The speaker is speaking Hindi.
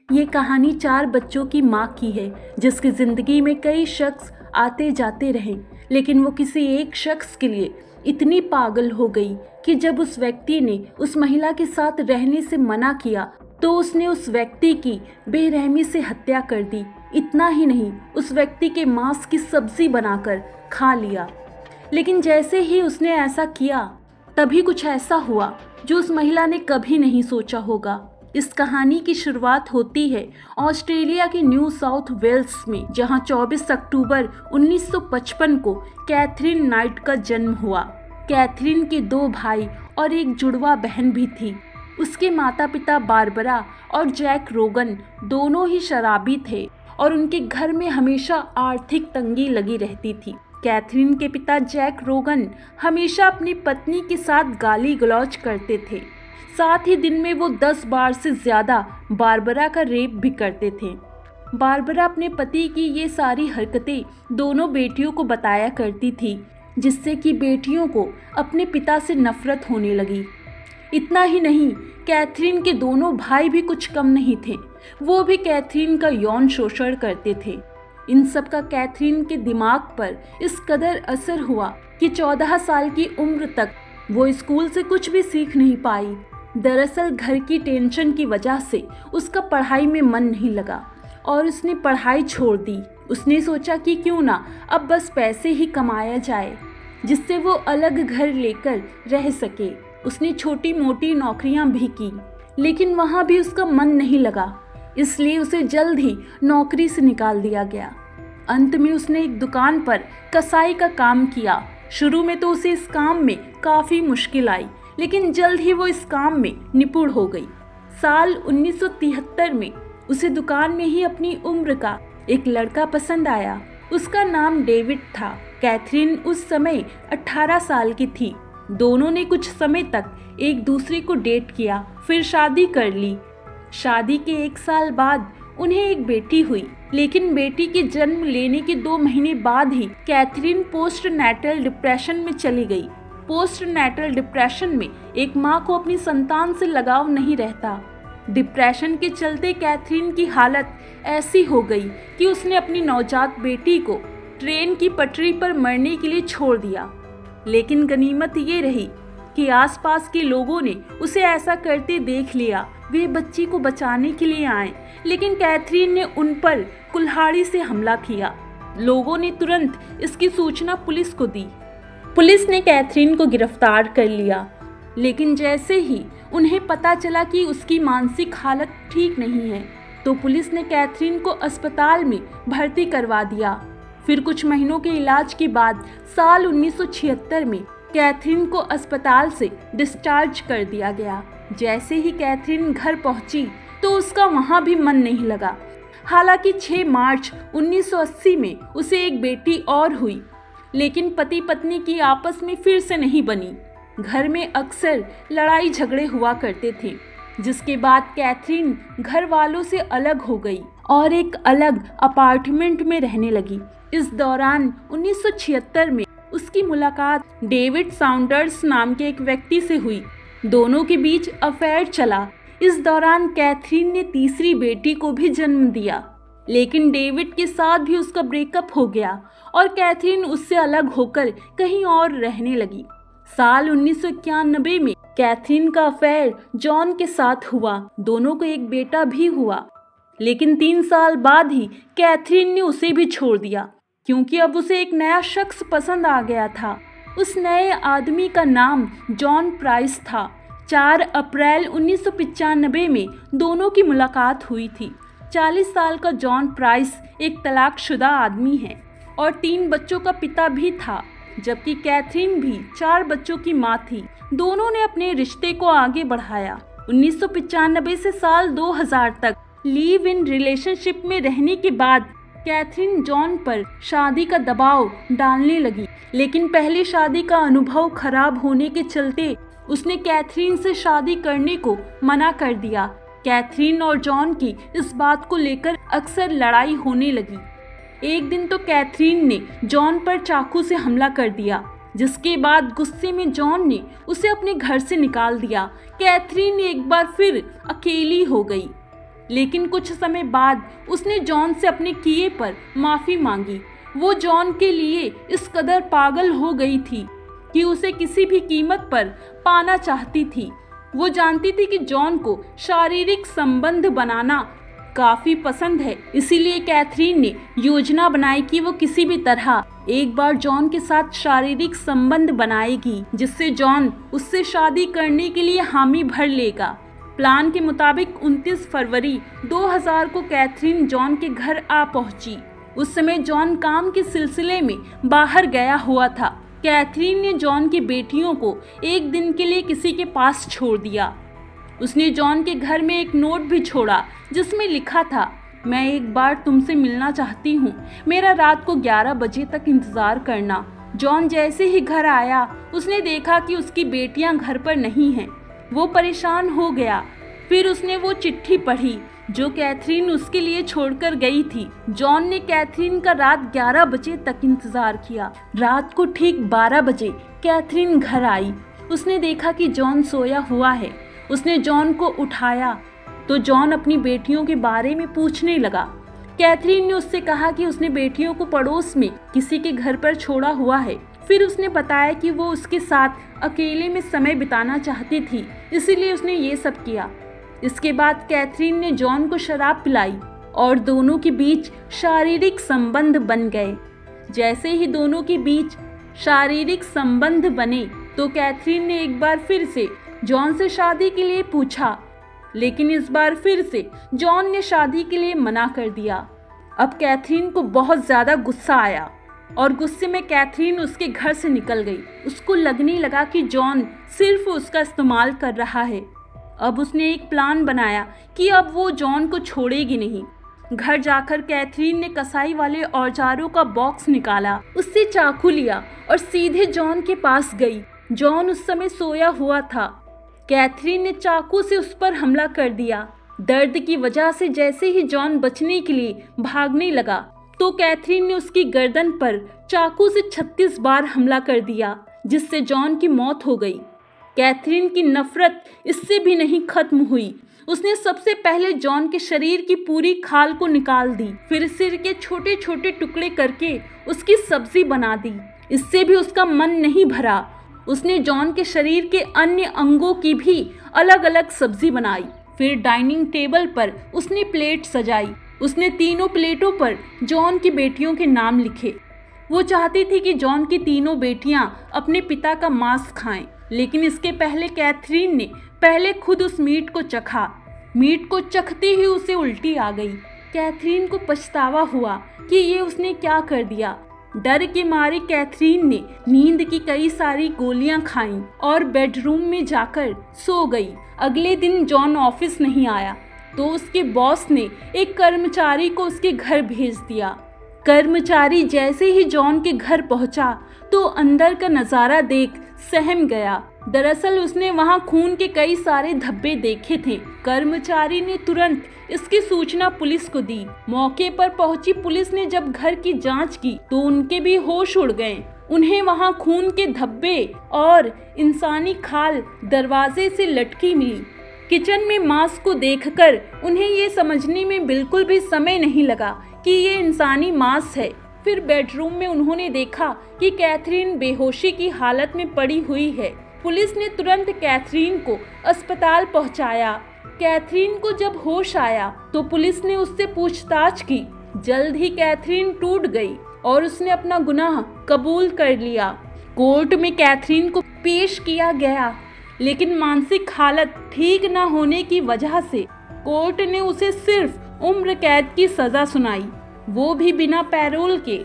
ये कहानी 4 बच्चों की माँ की है, जिसकी जिंदगी में कई शख्स आते जाते रहे, लेकिन वो किसी एक शख्स के लिए इतनी पागल हो गई कि जब उस व्यक्ति ने उस महिला के साथ रहने से मना किया तो उसने उस व्यक्ति की बेरहमी से हत्या कर दी। इतना ही नहीं, उस व्यक्ति के मांस की सब्जी बनाकर खा लिया। लेकिन जैसे ही उसने ऐसा किया, तभी कुछ ऐसा हुआ जो उस महिला ने कभी नहीं सोचा होगा। इस कहानी की शुरुआत होती है ऑस्ट्रेलिया के न्यू साउथ वेल्स में, जहां 24 अक्टूबर 1955 को कैथरीन नाइट का जन्म हुआ। कैथरीन के 2 भाई और एक जुड़वा बहन भी थी। उसके माता पिता बारबरा और जैक रोगन दोनों ही शराबी थे और उनके घर में हमेशा आर्थिक तंगी लगी रहती थी। कैथरीन के पिता जैक रोगन हमेशा अपनी पत्नी के साथ गाली गलौज करते थे। साथ ही दिन में वो 10 बार से ज़्यादा बारबरा का रेप भी करते थे। बारबरा अपने पति की ये सारी हरकतें दोनों बेटियों को बताया करती थी, जिससे कि बेटियों को अपने पिता से नफरत होने लगी। इतना ही नहीं, कैथरीन के दोनों भाई भी कुछ कम नहीं थे। वो भी कैथरीन का यौन शोषण करते थे। इन सब का कैथरीन के दिमाग पर इस कदर असर हुआ कि 14 साल की उम्र तक वो स्कूल से कुछ भी सीख नहीं पाई। दरअसल घर की टेंशन की वजह से उसका पढ़ाई में मन नहीं लगा और उसने पढ़ाई छोड़ दी। उसने सोचा कि क्यों ना अब बस पैसे ही कमाया जाए, जिससे वो अलग घर लेकर रह सके। उसने छोटी मोटी नौकरियां भी की, लेकिन वहाँ भी उसका मन नहीं लगा, इसलिए उसे जल्द ही नौकरी से निकाल दिया गया। अंत में उसने एक दुकान पर कसाई का काम किया। शुरू में तो उसे इस काम में काफ़ी मुश्किल आई, लेकिन जल्द ही वो इस काम में निपुण हो गई। साल 1973 में उसे दुकान में ही अपनी उम्र का एक लड़का पसंद आया। उसका नाम डेविड था। कैथरीन उस समय 18 साल की थी। दोनों ने कुछ समय तक एक दूसरे को डेट किया, फिर शादी कर ली। शादी के 1 साल बाद उन्हें एक बेटी हुई, लेकिन बेटी के जन्म लेने के 2 महीने बाद ही कैथरीन पोस्ट नैटल डिप्रेशन में चली गई। पोस्ट नैटल डिप्रेशन में एक माँ को अपनी संतान से लगाव नहीं रहता। डिप्रेशन के चलते कैथरीन की हालत ऐसी हो गई कि उसने अपनी नवजात बेटी को ट्रेन की पटरी पर मरने के लिए छोड़ दिया। लेकिन गनीमत ये रही कि आसपास के लोगों ने उसे ऐसा करते देख लिया। वे बच्ची को बचाने के लिए आए, लेकिन कैथरीन ने उन पर कुल्हाड़ी से हमला किया। लोगों ने तुरंत इसकी सूचना पुलिस को दी। पुलिस ने कैथरीन को गिरफ्तार कर लिया, लेकिन जैसे ही उन्हें पता चला कि उसकी मानसिक हालत ठीक नहीं है, तो पुलिस ने कैथरीन को अस्पताल में भर्ती करवा दिया। फिर कुछ महीनों के इलाज के बाद साल 1976 में कैथरीन को अस्पताल से डिस्चार्ज कर दिया गया। जैसे ही कैथरीन घर पहुंची तो उसका वहां भी मन नहीं लगा। हालांकि 6 मार्च 1980 में उसे एक बेटी और हुई, लेकिन पति पत्नी की आपस में फिर से नहीं बनी। घर में अक्सर लड़ाई झगड़े हुआ करते थे, जिसके बाद कैथरीन घर वालों से अलग हो गई और एक अलग अपार्टमेंट में रहने लगी। इस दौरान 1976 में उसकी मुलाकात डेविड साउंडर्स नाम के एक व्यक्ति से हुई। दोनों के बीच अफेयर चला। इस दौरान कैथरीन ने तीसरी बेटी को भी जन्म दिया, लेकिन डेविड के साथ भी उसका ब्रेकअप हो गया और कैथरीन उससे अलग होकर कहीं और रहने लगी। साल 1991 में कैथरीन का अफेयर जॉन के साथ हुआ। दोनों को एक बेटा भी हुआ, लेकिन 3 साल बाद ही कैथरीन ने उसे भी छोड़ दिया, क्योंकि अब उसे एक नया शख्स पसंद आ गया था। उस नए आदमी का नाम जॉन प्राइस था। 4 अप्रैल 1995 में दोनों की मुलाकात हुई थी। 40 साल का जॉन प्राइस एक तलाकशुदा आदमी है और 3 बच्चों का पिता भी था, जबकि कैथरीन भी 4 बच्चों की मां थी। दोनों ने अपने रिश्ते को आगे बढ़ाया। 1995 से साल 2000 तक लिव इन रिलेशनशिप में रहने के बाद कैथरीन जॉन पर शादी का दबाव डालने लगी, लेकिन पहली शादी का अनुभव खराब होने के चलते उसने कैथरीन से शादी करने को मना कर दिया। कैथरीन और जॉन की इस बात को लेकर अक्सर लड़ाई होने लगी। एक दिन तो कैथरीन ने जॉन पर चाकू से हमला कर दिया, जिसके बाद गुस्से में जॉन ने उसे अपने घर से निकाल दिया। कैथरीन एक बार फिर अकेली हो गई। लेकिन कुछ समय बाद उसने जॉन से अपने किए पर माफ़ी मांगी। वो जॉन के लिए इस कदर पागल हो गई थी कि उसे किसी भी कीमत पर पाना चाहती थी। वो जानती थी कि जॉन को शारीरिक संबंध बनाना काफ़ी पसंद है, इसीलिए कैथरीन ने योजना बनाई कि वो किसी भी तरह एक बार जॉन के साथ शारीरिक संबंध बनाएगी, जिससे जॉन उससे शादी करने के लिए हामी भर लेगा। प्लान के मुताबिक 29 फरवरी 2000 को कैथरीन जॉन के घर आ पहुंची। उस समय जॉन काम के सिलसिले में बाहर गया हुआ था। कैथरीन ने जॉन की बेटियों को एक दिन के लिए किसी के पास छोड़ दिया। उसने जॉन के घर में एक नोट भी छोड़ा जिसमें लिखा था, मैं एक बार तुमसे मिलना चाहती हूँ, मेरा रात को 11 बजे तक इंतज़ार करना। जॉन जैसे ही घर आया उसने देखा कि उसकी बेटियां घर पर नहीं हैं। वो परेशान हो गया। फिर उसने वो चिट्ठी पढ़ी जो कैथरीन उसके लिए छोड़कर गई थी। जॉन ने कैथरीन का रात 11 बजे तक इंतज़ार किया। रात को ठीक 12 बजे कैथरीन घर आई। उसने देखा कि जॉन सोया हुआ है। उसने जॉन को उठाया तो जॉन अपनी बेटियों के बारे में पूछने लगा। कैथरीन ने उससे कहा कि उसने बेटियों को पड़ोस में किसी के घर पर छोड़ा हुआ है। फिर उसने बताया कि वो उसके साथ अकेले में समय बिताना चाहती थी, इसीलिए उसने ये सब किया। इसके बाद कैथरीन ने जॉन को शराब पिलाई और दोनों के बीच शारीरिक संबंध बन गए। जैसे ही दोनों के बीच शारीरिक संबंध बने तो कैथरीन ने एक बार फिर से जॉन से शादी के लिए पूछा, लेकिन इस बार फिर से जॉन ने शादी के लिए मना कर दिया। अब कैथरीन को बहुत ज़्यादा गुस्सा आया और गुस्से में कैथरीन उसके घर से निकल गई। उसको लगने लगा कि जॉन सिर्फ उसका इस्तेमाल कर रहा है। अब उसने एक प्लान बनाया कि अब वो जॉन को छोड़ेगी नहीं। घर जाकर कैथरीन ने कसाई वाले औजारों का बॉक्स निकाला, उससे चाकू लिया और सीधे जॉन के पास गई। जॉन उस समय सोया हुआ था। कैथरीन ने चाकू से उस पर हमला कर दिया। दर्द की वजह से जैसे ही जॉन बचने के लिए भागने लगा तो कैथरीन ने उसकी गर्दन पर चाकू से 36 बार हमला कर दिया, जिससे जॉन की मौत हो गई। कैथरीन की नफरत इससे भी नहीं खत्म हुई। उसने सबसे पहले जॉन के शरीर की पूरी खाल को निकाल दी, फिर सिर के छोटे छोटे टुकड़े करके उसकी सब्जी बना दी। इससे भी उसका मन नहीं भरा। उसने जॉन के शरीर के अन्य अंगों की भी अलग अलग सब्जी बनाई। फिर डाइनिंग टेबल पर उसने प्लेट सजाई। उसने तीनों प्लेटों पर जॉन की बेटियों के नाम लिखे। वो चाहती थी कि जॉन की तीनों बेटियां अपने पिता का मांस खाएं, लेकिन इसके पहले कैथरीन ने पहले खुद उस मीट को चखा। मीट को चखते ही उसे उल्टी आ गई। कैथरीन को पछतावा हुआ कि ये उसने क्या कर दिया। डर के मारे कैथरीन ने नींद की कई सारी गोलियां खाईं और बेडरूम में जाकर सो गई। अगले दिन जॉन ऑफिस नहीं आया तो उसके बॉस ने एक कर्मचारी को उसके घर भेज दिया। कर्मचारी जैसे ही जॉन के घर पहुंचा तो अंदर का नज़ारा देख सहम गया। दरअसल उसने वहां खून के कई सारे धब्बे देखे थे। कर्मचारी ने तुरंत इसकी सूचना पुलिस को दी। मौके पर पहुंची पुलिस ने जब घर की जांच की तो उनके भी होश उड़ गए। उन्हें वहां खून के धब्बे और इंसानी खाल दरवाजे से लटकी मिली। किचन में मांस को देखकर उन्हें ये समझने में बिल्कुल भी समय नहीं लगा कि ये इंसानी मांस है। फिर बेडरूम में उन्होंने देखा कि कैथरीन बेहोशी की हालत में पड़ी हुई है। पुलिस ने तुरंत कैथरीन को अस्पताल पहुंचाया। कैथरीन को जब होश आया तो पुलिस ने उससे पूछताछ की। जल्द ही कैथरीन टूट गई और उसने अपना गुनाह कबूल कर लिया। कोर्ट में कैथरीन को पेश किया गया, लेकिन मानसिक हालत ठीक न होने की वजह से कोर्ट ने उसे सिर्फ उम्र कैद की सजा सुनाई, वो भी बिना पैरोल के।